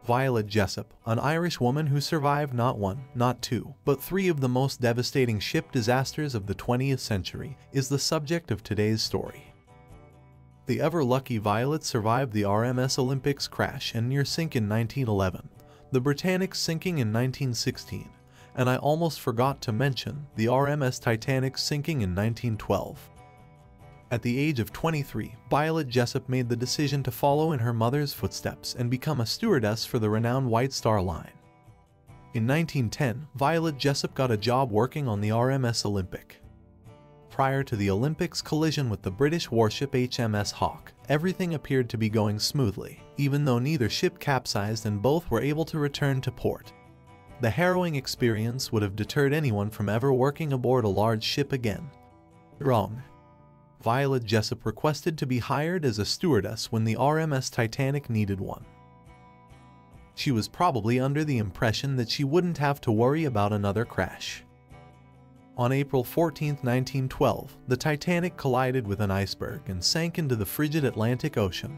Violet Jessop, an Irish woman who survived not one, not two, but three of the most devastating ship disasters of the 20th century, is the subject of today's story. The ever-lucky Violet survived the RMS Olympic's crash and near sink in 1911, the Britannic's sinking in 1916, and I almost forgot to mention the RMS Titanic's sinking in 1912. At the age of 23, Violet Jessop made the decision to follow in her mother's footsteps and become a stewardess for the renowned White Star Line. In 1910, Violet Jessop got a job working on the RMS Olympic. Prior to the Olympic's collision with the British warship HMS Hawke, everything appeared to be going smoothly, even though neither ship capsized and both were able to return to port. The harrowing experience would have deterred anyone from ever working aboard a large ship again. Wrong. Violet Jessop requested to be hired as a stewardess when the RMS Titanic needed one. She was probably under the impression that she wouldn't have to worry about another crash. On April 14, 1912, the Titanic collided with an iceberg and sank into the frigid Atlantic Ocean.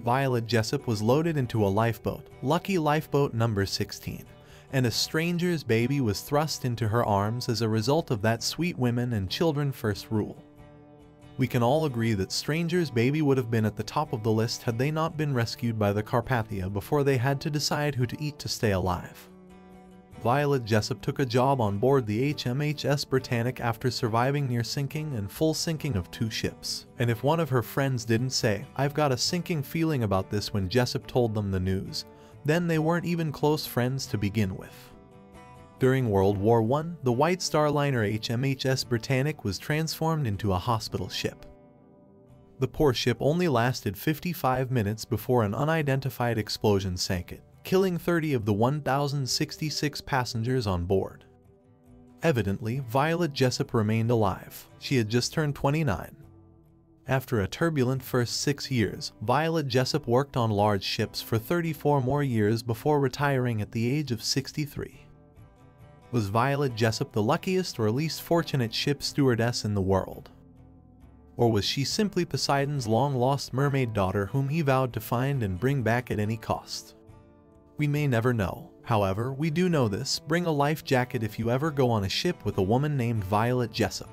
Violet Jessop was loaded into a lifeboat, Lucky Lifeboat number 16, and a stranger's baby was thrust into her arms as a result of that sweet women and children first rule. We can all agree that stranger's baby would have been at the top of the list had they not been rescued by the Carpathia before they had to decide who to eat to stay alive. Violet Jessop took a job on board the HMHS Britannic after surviving near sinking and full sinking of two ships. And if one of her friends didn't say, "I've got a sinking feeling about this," when Jessop told them the news, then they weren't even close friends to begin with. During World War I, the White Star liner HMHS Britannic was transformed into a hospital ship. The poor ship only lasted 55 minutes before an unidentified explosion sank it, killing 30 of the 1,066 passengers on board. Evidently, Violet Jessop remained alive. She had just turned 29. After a turbulent first 6 years, Violet Jessop worked on large ships for 34 more years before retiring at the age of 63. Was Violet Jessop the luckiest or least fortunate ship stewardess in the world? Or was she simply Poseidon's long-lost mermaid daughter whom he vowed to find and bring back at any cost? We may never know. However, we do know this: bring a life jacket if you ever go on a ship with a woman named Violet Jessop.